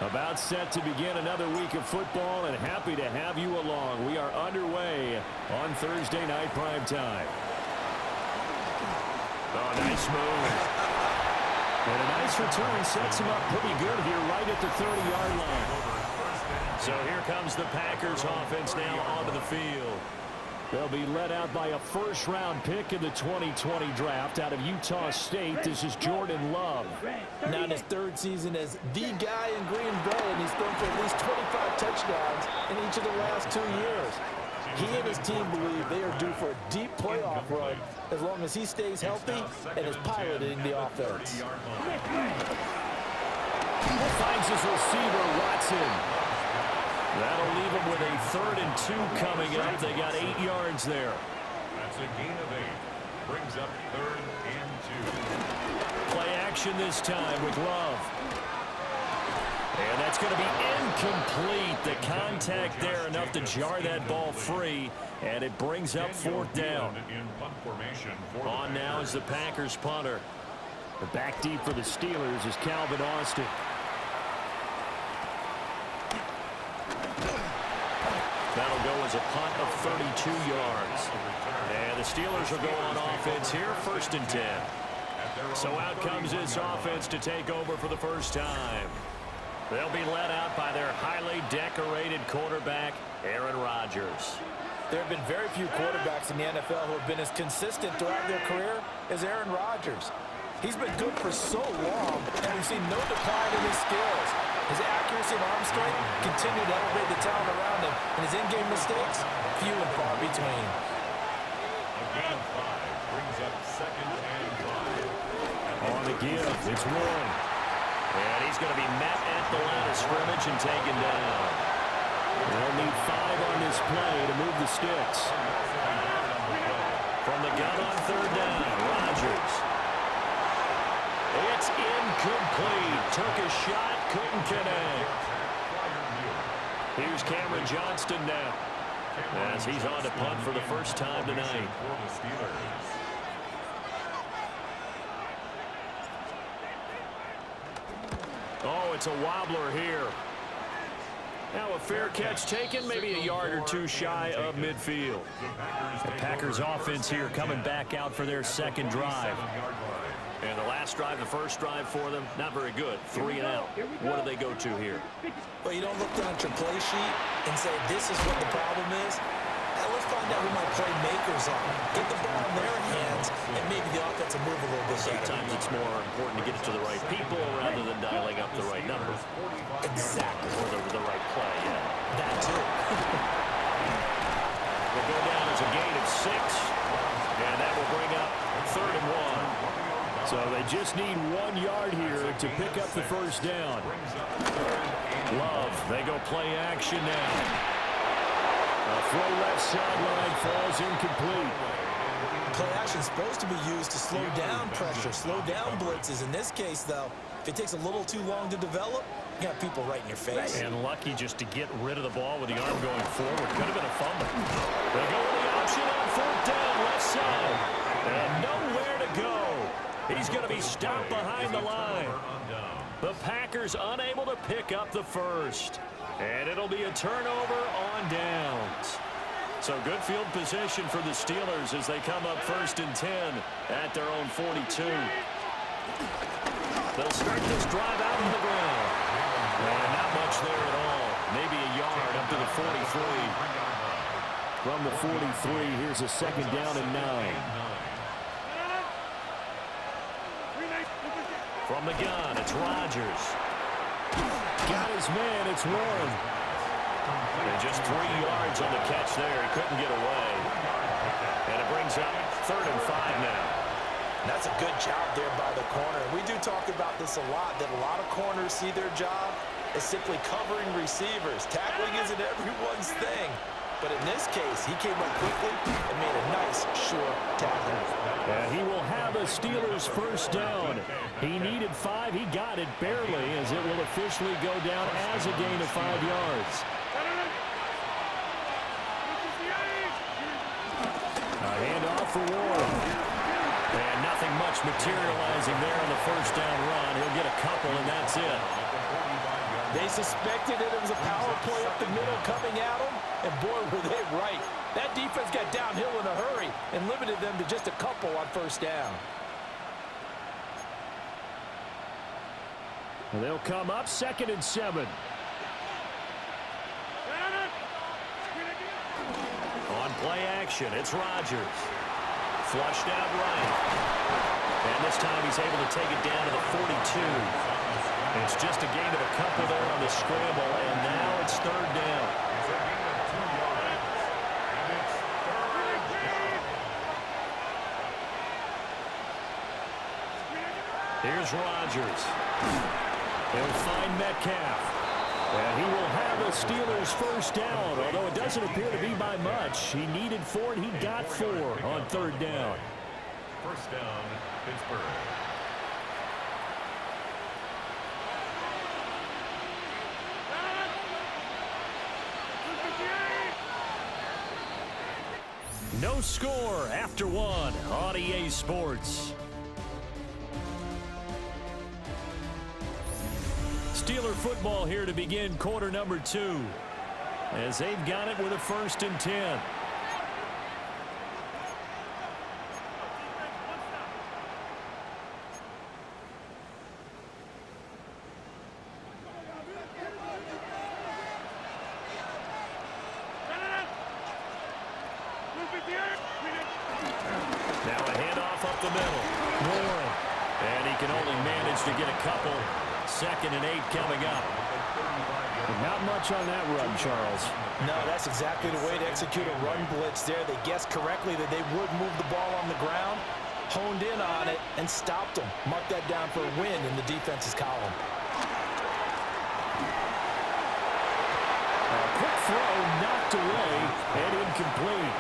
About set to begin another week of football, and happy to have you along. We are underway on Thursday night prime time. Oh, nice move. And a nice return sets him up pretty good here right at the 30-yard line. So here comes the Packers offense now onto the field. They'll be led out by a first-round pick in the 2020 draft out of Utah State. This is Jordan Love. Now in his third season as the guy in Green Bay, and he's thrown for at least 25 touchdowns in each of the last 2 years. He and his team believe they are due for a deep playoff run as long as he stays healthy and is piloting the offense. Finds his receiver, Watson. That'll leave him with a 3rd and 2 coming up. They got 8 yards there. That's a gain of 8. Brings up 3rd and 2. Play action this time with Love. And that's going to be incomplete. The contact there enough to jar that ball free. And it brings up 4th down. On now is the Packers punter. The back deep for the Steelers is Calvin Austin. That'll go as a punt of 32 yards. And the Steelers will go on offense here, 1st and 10. So out comes this offense to take over for the first time. They'll be led out by their highly decorated quarterback, Aaron Rodgers. There have been very few quarterbacks in the NFL who have been as consistent throughout their career as Aaron Rodgers. He's been good for so long, and we've seen no decline in his skills. His accuracy and arm strength continue to elevate the talent around him, and his in-game mistakes, few and far between. A gain of 5 brings up 2nd and 5. On the give, it's Warren. And he's going to be met at the line of scrimmage and taken down. They'll need 5 on this play to move the sticks. From the gun on 3rd down, Rodgers. It's incomplete. Took a shot, couldn't connect. Here's Cameron Johnston now, as he's on to punt for the first time tonight. Oh, it's a wobbler here. Now a fair catch taken, maybe a yard or 2 shy of midfield. The Packers offense here coming back out for their 2nd drive. And the last drive, the first drive for them, not very good. 3 and out. What do they go to here? Well, you don't look down at your play sheet and say, this is what the problem is. Now let's find out who my playmakers are. Get the ball in their hands, and maybe the offense will move a little bit better. Sometimes it's more important to get it to the right people rather than dialing up the right number. Exactly. Or the right play, yeah. That too. Will go down as a gain of 6, and that will bring up 3rd and 1. So they just need 1 yard here to pick up the first down. Love, they go play action now. A throw left sideline falls incomplete. Play action is supposed to be used to slow down pressure, slow down blitzes. In this case, though, if it takes a little too long to develop, you got people right in your face. And lucky just to get rid of the ball with the arm going forward. Could have been a fumble. They go with the option on 4th down, left side. And nowhere to go. He's going to be stopped behind the line. The Packers unable to pick up the first. And it'll be a turnover on downs. So good field position for the Steelers as they come up 1st and 10 at their own 42. They'll start this drive out on the ground. And not much there at all. Maybe a yard up to the 43. From the 43, here's a 2nd down and 9. From the gun, it's Rodgers. Got his man, it's Warren. And just 3 yards on the catch there. He couldn't get away. And it brings up 3rd and 5 now. That's a good job there by the corner. We do talk about this a lot, that a lot of corners see their job as simply covering receivers. Tackling isn't everyone's thing. But in this case, he came up quickly and made a nice, sure tackle. And he will have a Steelers first down. He needed 5. He got it barely, as it will officially go down as a gain of 5 yards. A handoff for Warren. And nothing much materializing there on the first down run. He'll get a couple, and that's it. They suspected that it was a power play up the middle coming at them, and boy, were they right. That defense got downhill in a hurry and limited them to just a couple on first down. Well, they'll come up 2nd and 7. On play action, it's Rodgers. Flushed out right. And this time he's able to take it down to the 42. It's just a gain of a couple there on the scramble, and now it's 3rd down. Here's Rodgers. He'll find Metcalf. And he will have the Steelers' first down, although it doesn't appear to be by much. He needed 4, and he got 4 on 3rd down. First down, Pittsburgh. No score after 1 on EA Sports. Steeler football here to begin quarter number 2, as they've got it with a 1st and 10. Now a handoff up the middle. Warren. And he can only manage to get a couple. 2nd and 8 coming up. Not much on that run, Charles. No, that's exactly the way to execute a run blitz there. They guessed correctly that they would move the ball on the ground, honed in on it, and stopped them. Mark that down for a win in the defense's column. A quick throw knocked away and incomplete.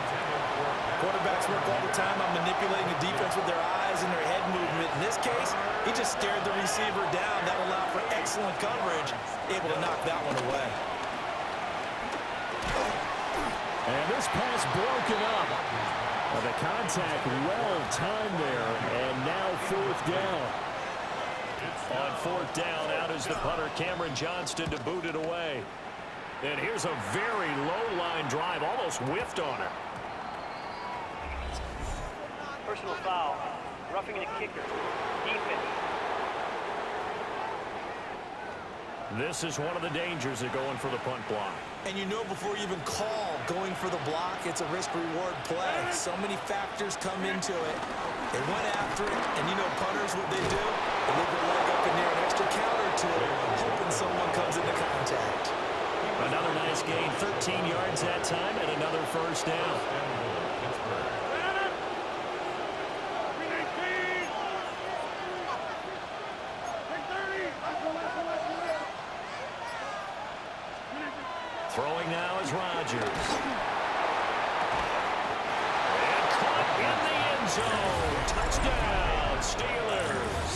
Quarterbacks work all the time on manipulating the defense with their eyes and their head movement. In this case, he just stared the receiver down. That allowed for excellent coverage, able to knock that one away. And this pass broken up. Well, the contact well timed there, and now 4th down. On 4th down, out is the punter, Cameron Johnston, to boot it away. And here's a very low-line drive, almost whiffed on her. Personal foul, roughing the kicker, defense. This is one of the dangers of going for the punt block. And you know before you even call going for the block, it's a risk-reward play. So many factors come into it. They went after it, and you know punters, what they do? They leave their leg up in there, an extra counter to it, hoping someone comes into contact. Another nice gain, 13 yards that time, and another 1st down. Throwing now is Rodgers. And caught in the end zone. Touchdown, Steelers.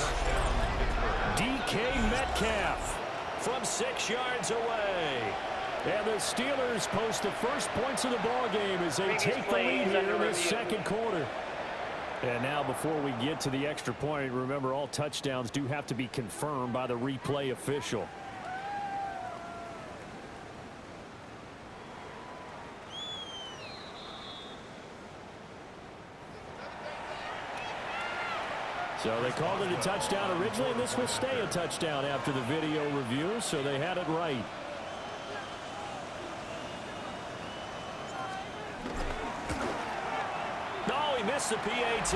DK Metcalf from 6 yards away. And the Steelers post the first points of the ball game as they take the lead here in this 2nd quarter. And now before we get to the extra point, remember all touchdowns do have to be confirmed by the replay official. So they called it a touchdown originally, and this will stay a touchdown after the video review, so they had it right. No, he missed the PAT.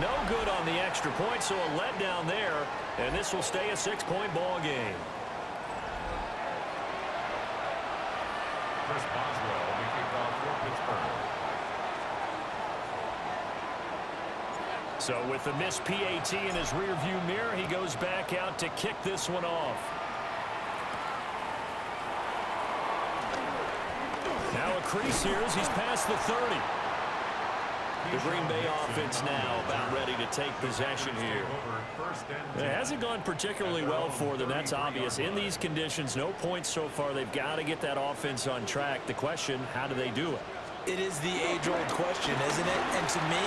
No good on the extra point, so a letdown there, and this will stay a 6-point ball game. Chris Boswell will be kicked off for Pittsburgh. So with the missed PAT in his rearview mirror, he goes back out to kick this one off. Now a crease here as he's past the 30. The Green Bay offense now about ready to take possession here. It hasn't gone particularly well for them, that's obvious. In these conditions, no points so far. They've got to get that offense on track. The question, how do they do it? It is the age-old question, isn't it? And to me,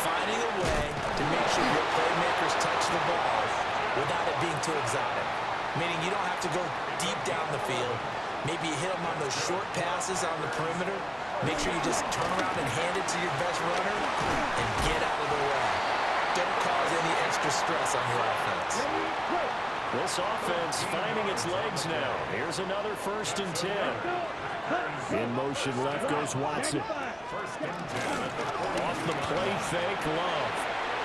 finding a way to make sure your playmakers touch the ball without it being too exotic. meaning you don't have to go deep down the field. Maybe you hit them on those short passes on the perimeter. Make sure you just turn around and hand it to your best runner and get out of the way. Don't cause any extra stress on your offense. This offense finding its legs now. Here's another 1st and 10. In motion left goes Watson. Off the play fake, Love.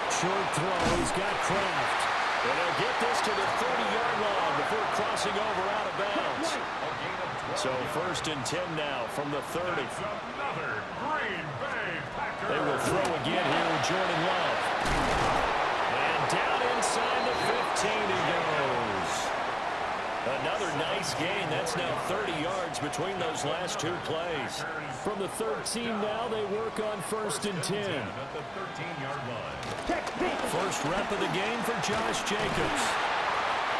Short throw, he's got Kraft. And they'll get this to the 30-yard line before crossing over out of bounds. So 1st and 10 now from the 30. They will throw again here with Jordan Love. And down inside the 15 he goes. Another nice gain. That's now 30 yards between those last 2 plays. From the 13 now, they work on 1st and 10. First rep of the game for Josh Jacobs.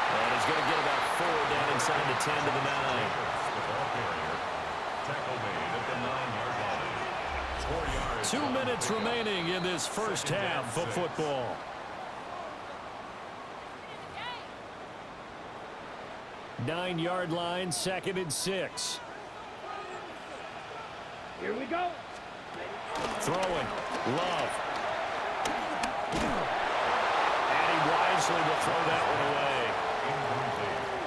And he's going to get about 4 down inside the 10 to the 9. 2 minutes remaining in this first half of football. Nine-yard line, 2nd and 6. Here we go. Throwing. Love. And he wisely will throw that one away.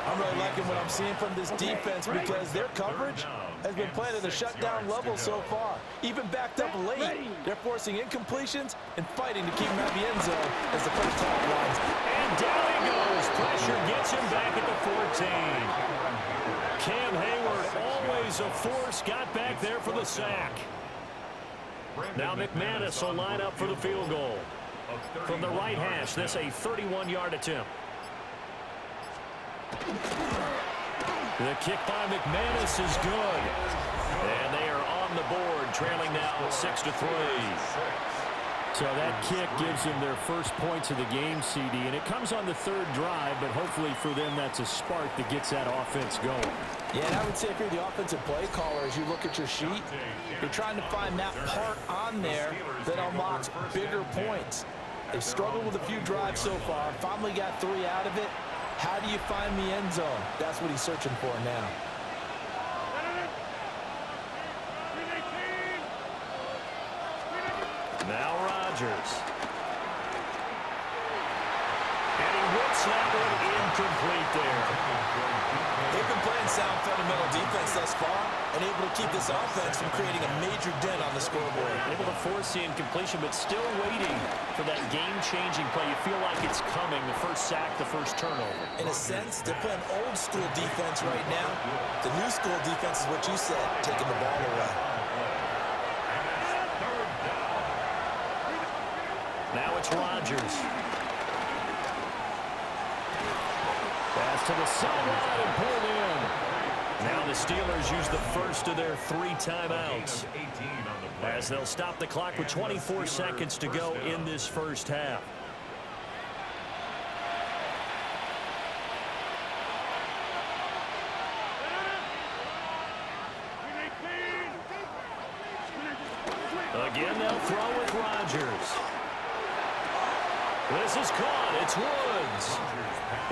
I'm really liking what I'm seeing from this defense because their coverage has been playing at a shutdown level so far. Even backed up late, they're forcing incompletions and fighting to keep him out the end zone as the first half winds. And down he goes. Pressure gets him back at the 14. Cam Hayward, always a force, got back there for the sack. Now McManus will line up for the field goal. From the right hash, this a 31-yard attempt. The kick by McManus is good. And they are on the board, trailing now 6-3. So that kick gives them their first points of the game, CD, and it comes on the 3rd drive, but hopefully for them that's a spark that gets that offense going. Yeah, and I would say if you're the offensive play caller, as you look at your sheet, you're trying to find that part on there that unlocks bigger points. They've struggled with a few drives so far, finally got 3 out of it. How do you find the end zone? That's what he's searching for now. Now Rodgers. And he whips that one incomplete there. They've been playing sound fundamental defense thus far and able to keep this offense from creating a major dent on the scoreboard. Able to force the incompletion, but still waiting for that game-changing play. You feel like it's coming, the first sack, the first turnover. In a sense, they're playing old-school defense right now. The new-school defense is what you said, taking the ball away. Now it's Rodgers. Pass to the sideline and pulled in. Now the Steelers use the first of their 3 timeouts as they'll stop the clock with 24 seconds to go in this first half. Again, they'll throw with Rodgers. This is caught. It's Woods.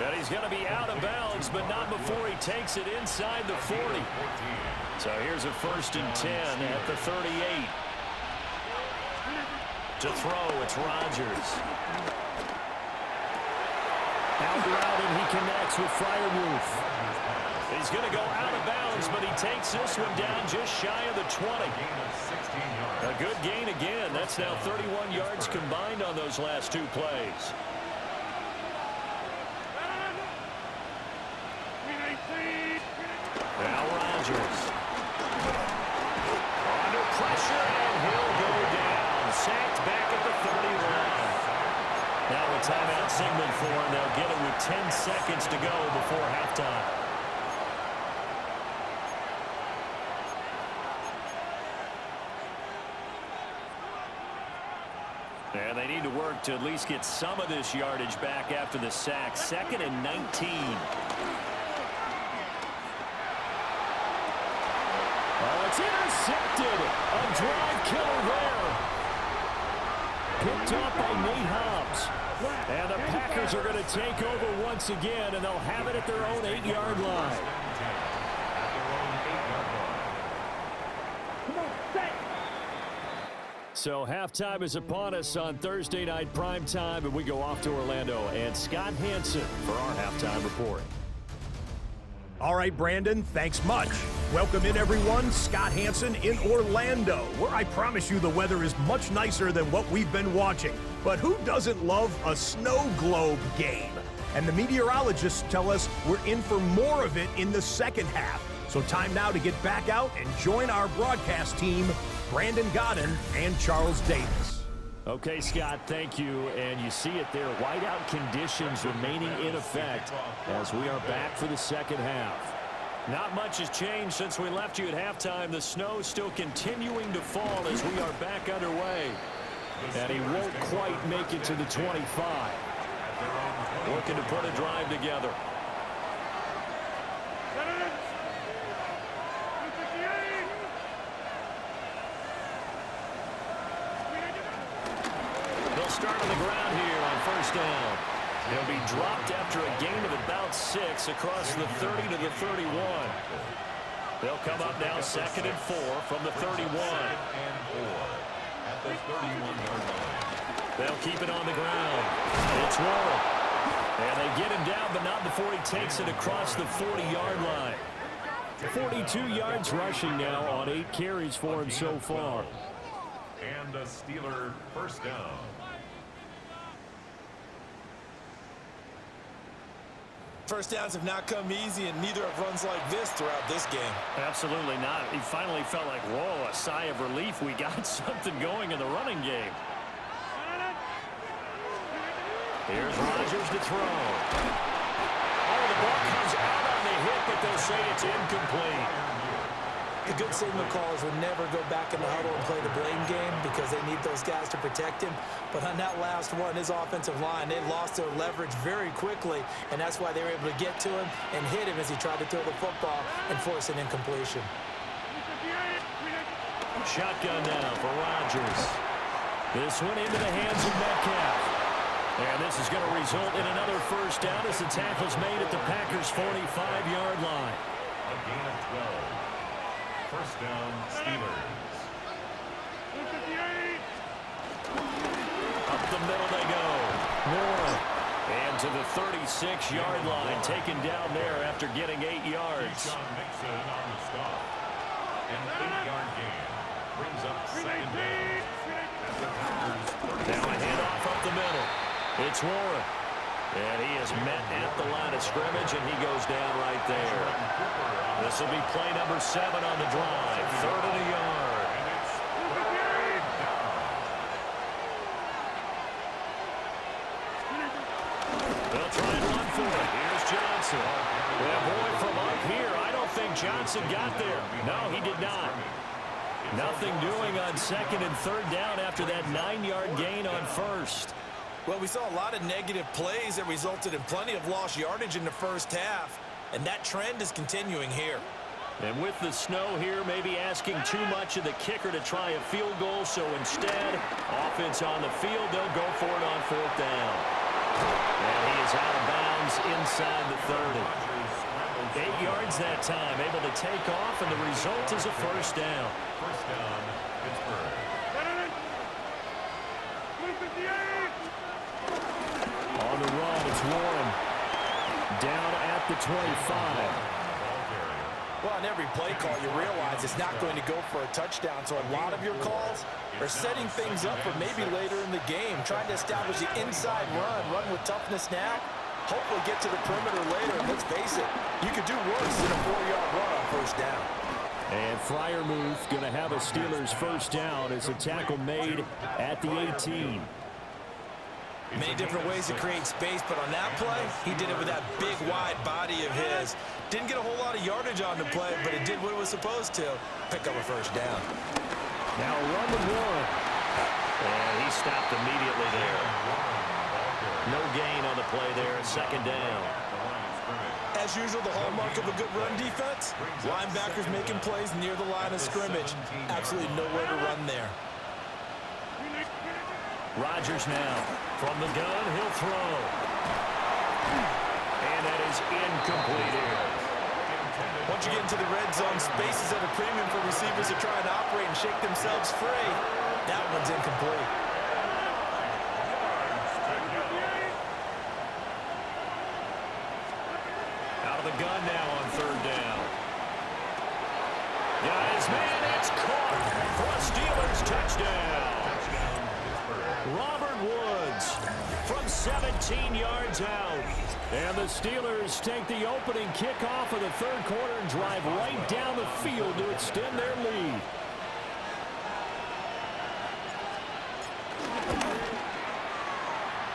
And he's going to be out of bounds, but not before he takes it inside the 40. So here's a 1st and 10 at the 38. To throw, it's Rodgers. Out route, and he connects with Freiermuth. He's going to go out of bounds, but he takes this one down just shy of the 20. A good gain again. That's now 31 yards combined on those last 2 plays. Now Rodgers. Under pressure, and he'll go down. Sacked back at the 30 line. Now a timeout signal for him. They'll get it with 10 seconds to go before halftime. And they need to work to at least get some of this yardage back after the sack. 2nd and 19. Oh, it's intercepted. A drive killer there. Picked up by Nate Hobbs. And the Packers are going to take over once again, and they'll have it at their own 8-yard line. So halftime is upon us on Thursday night prime time, and we go off to Orlando. And Scott Hansen for our halftime report. All right, Brandon, thanks much. Welcome in, everyone. Scott Hansen in Orlando, where I promise you the weather is much nicer than what we've been watching. But who doesn't love a snow globe game? And the meteorologists tell us we're in for more of it in the second half. So time now to get back out and join our broadcast team, Brandon Godden and Charles Davis. Okay, Scott, thank you. And you see it there, whiteout conditions remaining in effect as we are back for the second half. Not much has changed since we left you at halftime. The snow still continuing to fall as we are back underway. And he won't quite make it to the 25. Looking to put a drive together. They'll start on the ground here on first down. He'll be dropped after a gain of about 6 across the 30 to the 31. They'll come up now 2nd and 4 from the 31. They'll keep it on the ground. It's Warren. And they get him down, but not before he takes it across the 40-yard line. 42 yards rushing now on 8 carries for him so far. And a Steeler first down. First downs have not come easy, and neither have runs like this throughout this game. Absolutely not. He finally felt like, whoa, a sigh of relief. We got something going in the running game. Here's Rodgers to throw. Oh, the ball comes out on the hit, but they'll say it's incomplete. The good signal callers would never go back in the huddle and play the blame game because they need those guys to protect him. But on that last one, his offensive line, they lost their leverage very quickly, and that's why they were able to get to him and hit him as he tried to throw the football and force an incompletion. Shotgun now for Rodgers. This one into the hands of Metcalf. And this is going to result in another first down as the tackle's made at the Packers' 45-yard line. A gain of 12. First down, Steelers. Up the middle they go. Warren. And to the 36-yard line, taken down there after getting 8 yards. John Mixon on the stop. An 8-yard gain brings up second down. At the Packers' 36. Now a handoff up the middle. It's Warren. And he is met at the line of scrimmage, and he goes down right there. This will be play number 7 on the drive. 3rd and a yard. They'll try and run for it. Here's Johnson. Well, boy, from up here, I don't think Johnson got there. No, he did not. Nothing doing on 2nd and 3rd down after that 9-yard gain on 1st. Well, we saw a lot of negative plays that resulted in plenty of lost yardage in the first half, and that trend is continuing here. And with the snow here, maybe asking too much of the kicker to try a field goal, so instead, offense on the field, they'll go for it on 4th down. And he is out of bounds inside the 30. 8 yards that time, able to take off, and the result is a first down. First down, Pittsburgh. On the run, it's Warren. Down at the 25. Well, on every play call, you realize it's not going to go for a touchdown, so a lot of your calls are setting things up for maybe later in the game, trying to establish the inside run with toughness now, hopefully get to the perimeter later. And let's face it, you could do worse than a 4-yard run on first down. And Freiermuth going to have a Steelers first down as a tackle made at the 18. Many different ways to create space, but on that play, he did it with that big, wide body of his. Didn't get a whole lot of yardage on the play, but it did what it was supposed to. Pick up a first down. Now run with Warren. And he stopped immediately there. No gain on the play there, 2nd down. As usual, the hallmark of a good run defense, linebackers making plays near the line of scrimmage. Absolutely nowhere to run there. Rodgers now. From the gun, he'll throw. And that is incomplete here. Once you get into the red zone, space is at a premium for receivers to try and operate and shake themselves free. That one's incomplete. Out of the gun now on third down. Guys, man, it's caught for a Steelers touchdown. Robert Woods from 17 yards out. And the Steelers take the opening kickoff of the third quarter and drive right down the field to extend their lead.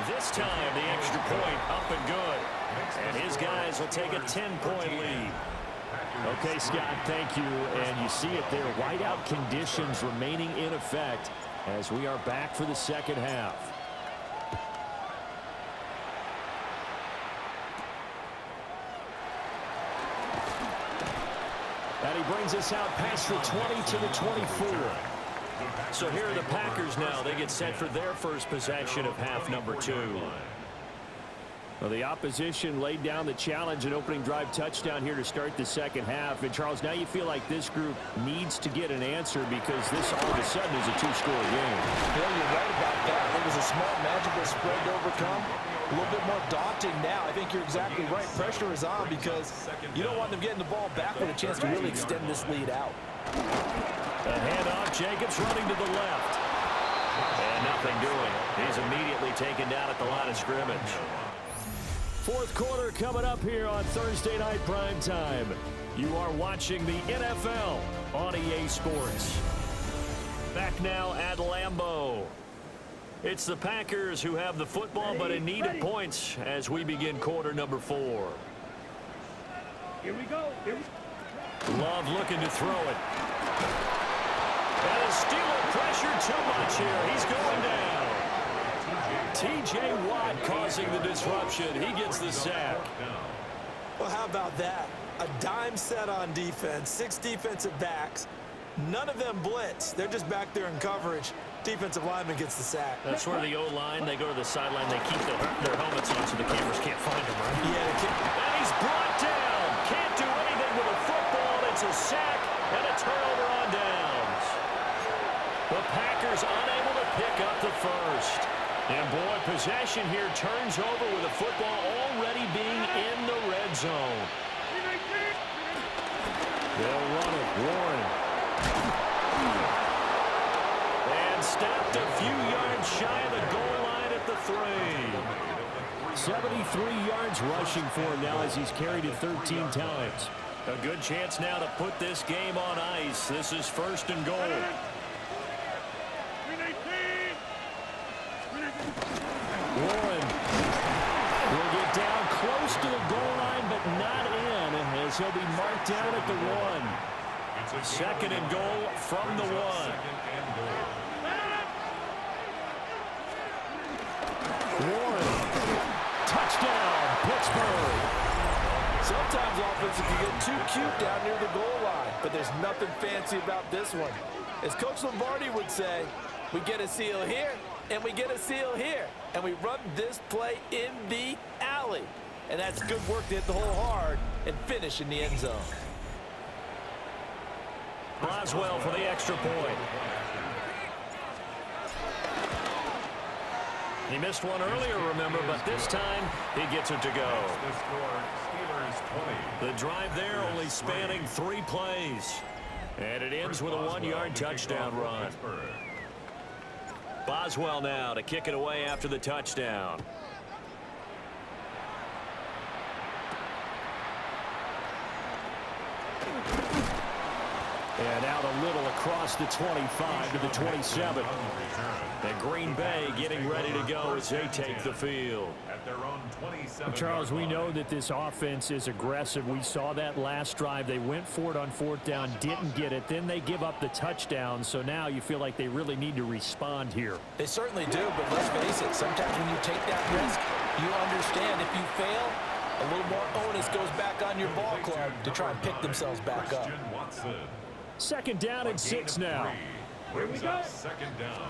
This time, the extra point up and good. And his guys will take a 10-point lead. Okay, Scott, thank you. And you see it there, whiteout conditions remaining in effect as we are back for the second half. And he brings us out past the 20 to the 24. So here are the Packers now. They get set for their first possession of half number 2. Well, the opposition laid down the challenge and opening drive touchdown here to start the second half. And, Charles, now you feel like this group needs to get an answer because this all of a sudden is a two-score game. Bill, you're right about that. It was a small, magical spread to overcome. A little bit more daunting now. I think you're exactly right. Pressure is on because you don't want them getting the ball back with a chance to really extend this lead out. A handoff, Jacobs running to the left. And nothing doing. He's immediately taken down at the line of scrimmage. Fourth quarter coming up here on Thursday Night Prime Time. You are watching the NFL on EA Sports. Back now at Lambeau. It's the Packers who have the football, but in need of points as we begin quarter number 4. Here we go. Love looking to throw it. And the Steeler pressure too much here. He's going down. T.J. Watt causing the disruption. He gets the sack. Well, how about that? A dime set on defense, 6 defensive backs. None of them blitz. They're just back there in coverage. Defensive lineman gets the sack. That's where the O-line, they go to the sideline, they keep their helmets on so the cameras can't find them, right? Yeah, they can't. And he's brought down. Can't do anything with a football. It's a sack and a turnover on downs. The Packers unable to pick up the first. And, boy, possession here turns over with the football already being in the red zone. They'll run it. Warren. And stopped a few yards shy of the goal line at the 3. 73 yards rushing for him now as he's carried it 13 times. A good chance now to put this game on ice. This is first and goal. Warren will get down close to the goal line, but not in, as he'll be marked down at the 1. Second and goal from the 1. Warren, touchdown, Pittsburgh. Sometimes offenses can get too cute down near the goal line, but there's nothing fancy about this one. As Coach Lombardi would say, we get a seal here, and we get a seal here, and we run this play in the alley. And that's good work to hit the hole hard and finish in the end zone. Boswell for the extra point. He missed one earlier, remember, but this time he gets it to go. The drive there only spanning 3 plays. And it ends with a 1-yard touchdown run. Boswell now to kick it away after the touchdown. And out a little across the 25 to the 27. And Green Bay getting ready to go as they take the field. Charles, we know that this offense is aggressive. We saw that last drive. They went for it on 4th down, didn't get it. Then they give up the touchdown. So now you feel like they really need to respond here. They certainly do, but let's face it, sometimes when you take that risk, you understand if you fail, a little more onus goes back on your ball club to try and pick themselves back up. Second down and 6 now. Here we go. Second down.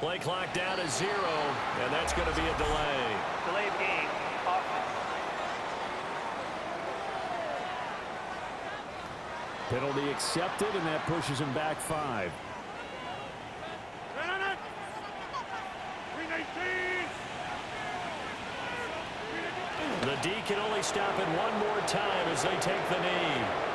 Play clock down to 0, and that's going to be a delay. Delay of game. Offense. Penalty accepted, and that pushes him back 5. The D can only stop it one more time as they take the knee.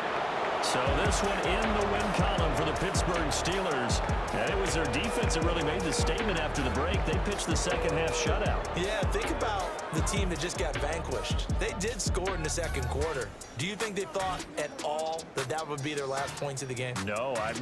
So this one in the win column for the Pittsburgh Steelers. And it was their defense that really made the statement after the break. They pitched the second half shutout. Yeah, think about the team that just got vanquished. They did score in the second quarter. Do you think they thought at all that that would be their last points of the game? No, but